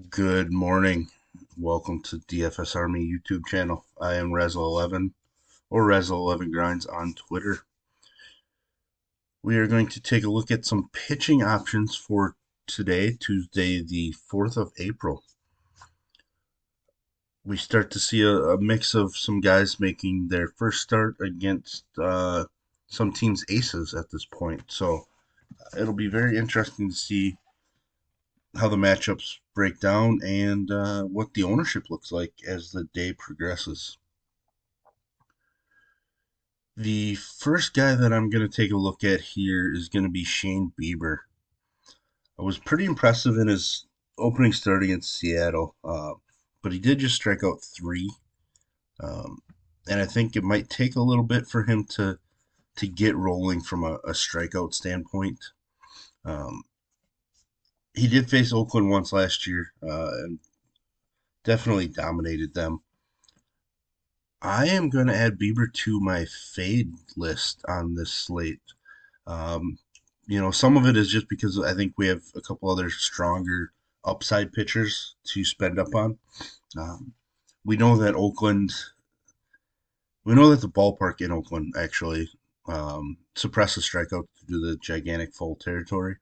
Good morning. Welcome to DFS Army YouTube channel. I am Razzle11 or Razzle11 Grinds on Twitter. We are going to take a look at some pitching options for today, Tuesday, the 4th of April. We start to see a mix of some guys making their first start against some teams' aces at this point. So it'll be very interesting to see how the matchups break down and what the ownership looks like as the day progresses. The first guy that I'm going to take a look at here is going to be Shane Bieber. I was pretty impressive in his opening start against Seattle, but he did just strike out three, um, and I think it might take a little bit for him to get rolling from a strikeout standpoint. Um, he did face Oakland once last year and definitely dominated them. I am going to add Bieber to my fade list on this slate. Um, some of it is just because I think we have a couple other stronger upside pitchers to spend up on. Um, we know that the ballpark in Oakland actually suppresses strikeout due to the gigantic foul territory.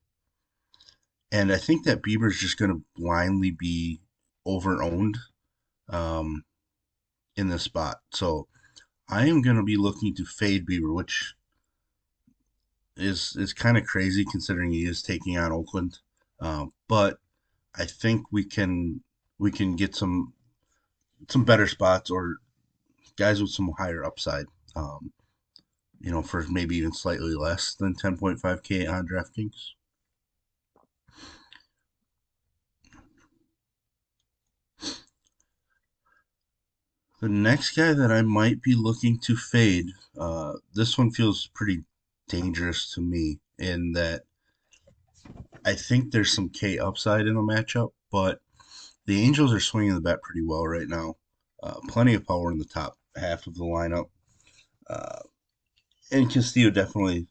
And I think that Bieber's just going to blindly be over owned um, in this spot. So I am going to be looking to fade Bieber, which is kind of crazy considering he is taking on Oakland. But I think we can get some better spots or guys with some higher upside. Um, for maybe even slightly less than 10.5K on DraftKings. The next guy that I might be looking to fade, this one feels pretty dangerous to me in that I think there's some K upside in the matchup, but the Angels are swinging the bat pretty well right now. Plenty of power in the top half of the lineup. Uh, and Castillo definitely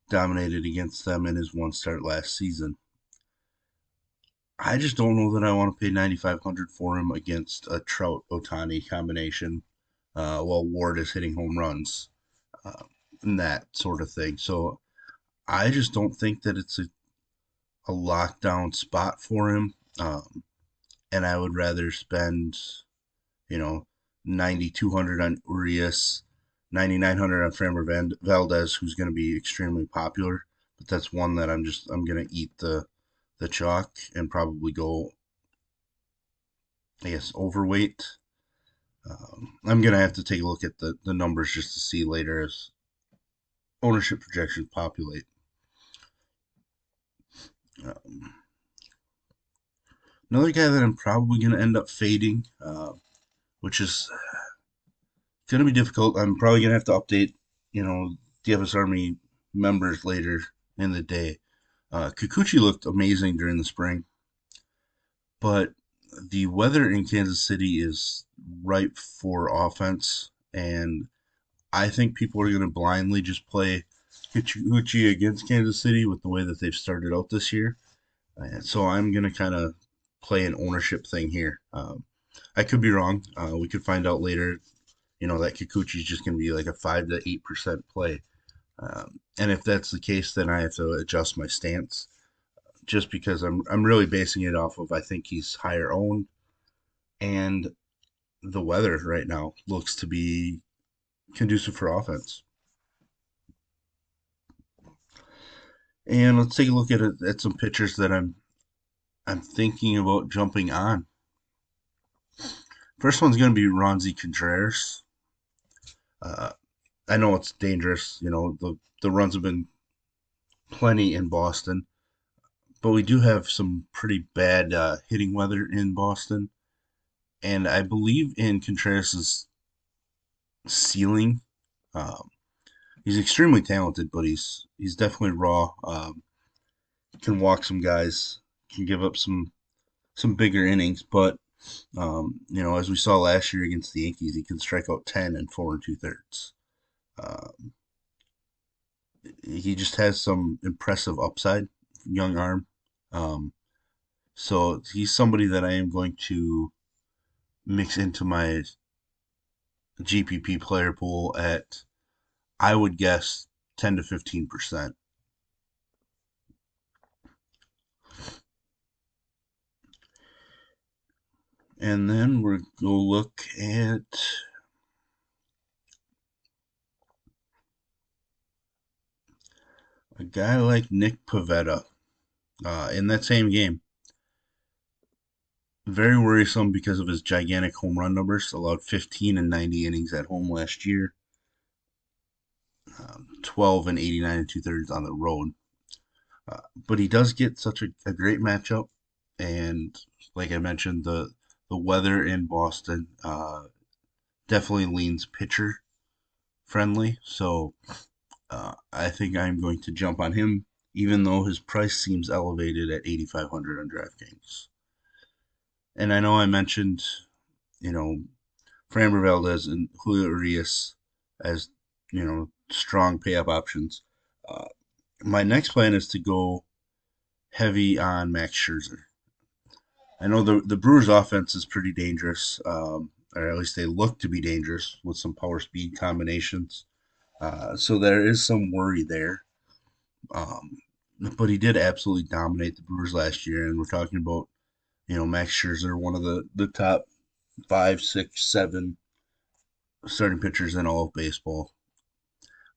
dominated against them in his one start last season. I just don't know that I want to pay 9,500 for him against a Trout Otani combination while Ward is hitting home runs uh, and that sort of thing. So I just don't think that it's a lockdown spot for him. And I would rather spend, you know, 9,200 on Urias, 9,900 on Framber Valdez, who's going to be extremely popular. But that's one that I'm going to eat the chalk and probably go, I guess, overweight. I'm going to have to take a look at the numbers just to see later as ownership projections populate. Um, Another guy that I'm probably going to end up fading, which is going to be difficult. I'm probably going to have to update, DFS Army members later in the day. Kikuchi looked amazing during the spring, but the weather in Kansas City is ripe for offense, and I think people are going to blindly just play Kikuchi against Kansas City with the way that they've started out this year. And so I'm going to kind of play an ownership thing here. I could be wrong. We could find out later, that Kikuchi is just going to be like a 5 to 8% play. And if that's the case, then I have to adjust my stance just because I'm really basing it off of I think he's higher owned and the weather right now looks to be conducive for offense. And let's take a look at some pitchers that I'm thinking about jumping on. First one's going to be Ronzy Contreras. Uh, I know it's dangerous. The runs have been plenty in Boston, but we do have some pretty bad hitting weather in Boston. And I believe in Contreras' ceiling. Um, he's extremely talented, but he's definitely raw. Can walk some guys, can give up some bigger innings, but as we saw last year against the Yankees, he can strike out 10 and 4 2/3. Um, he just has some impressive upside, young arm. Um, So he's somebody that I am going to mix into my GPP player pool at, I would guess, 10 to 15%. And then we're going to look at a guy like Nick Pivetta in that same game. Very worrisome because of his gigantic home run numbers. Allowed 15 and 90 innings at home last year, 12 and 89 and two-thirds on the road. But he does get such a great matchup. And like I mentioned, the weather in Boston definitely leans pitcher friendly. So I think I'm going to jump on him, even though his price seems elevated at 8,500 on DraftKings. And I know I mentioned, you know, Framber Valdez and Julio Urias as, strong pay up options. Uh, my next plan is to go heavy on Max Scherzer. I know the Brewers' offense is pretty dangerous, or at least they look to be dangerous with some power speed combinations. So there is some worry there. Um, but he did absolutely dominate the Brewers last year, and we're talking about, Max Scherzer, one of the top five, six, seven starting pitchers in all of baseball.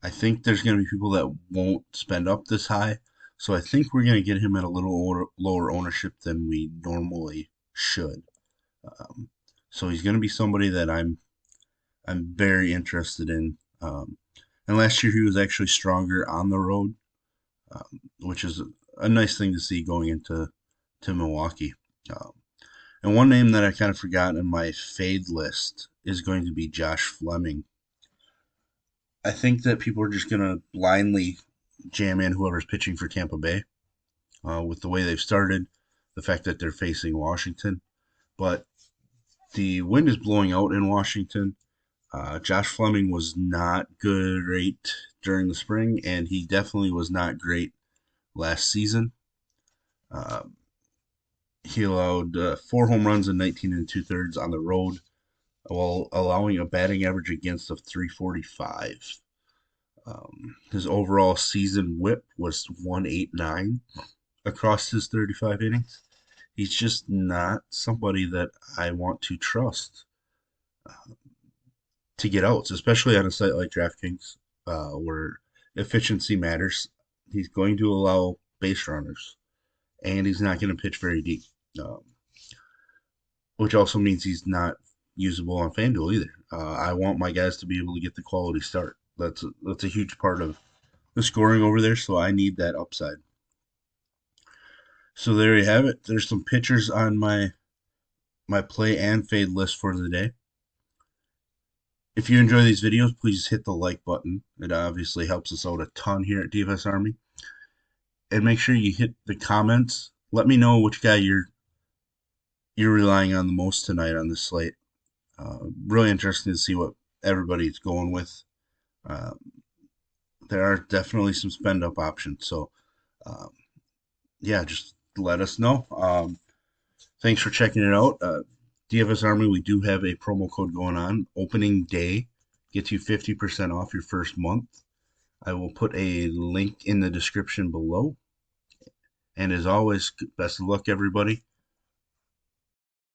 I think there's going to be people that won't spend up this high, so I think we're going to get him at a little lower ownership than we normally should. Um, so he's going to be somebody that I'm very interested in. And last year he was actually stronger on the road, which is a nice thing to see going into Milwaukee. Um, and one name that I kind of forgot in my fade list is going to be Josh Fleming. I think that people are just going to blindly jam in whoever's pitching for Tampa Bay with the way they've started, the fact that they're facing Washington. But the wind is blowing out in Washington. Josh Fleming was not great during the spring, and he definitely was not great last season. Uh, he allowed 4 home runs and 19 and two-thirds on the road, while allowing a batting average against of 345. His overall season whip was 189 across his 35 innings. He's just not somebody that I want to trust to get outs, especially on a site like DraftKings, where efficiency matters. He's going to allow base runners, and he's not going to pitch very deep, um, which also means he's not usable on FanDuel either. I want my guys to be able to get the quality start. That's a huge part of the scoring over there, so I need that upside. So there you have it. There's some pitchers on my play and fade list for the day. If you enjoy these videos, please hit the like button. It obviously helps us out a ton here at DFS Army. And make sure you hit the comments. Let me know which guy you're relying on the most tonight on this slate. Really interesting to see what everybody's going with. Um, there are definitely some spend up options. So, um, yeah, just let us know. Thanks for checking it out. DFS Army, we do have a promo code going on. Opening day gets you 50% off your first month. I will put a link in the description below. And as always, best of luck, everybody.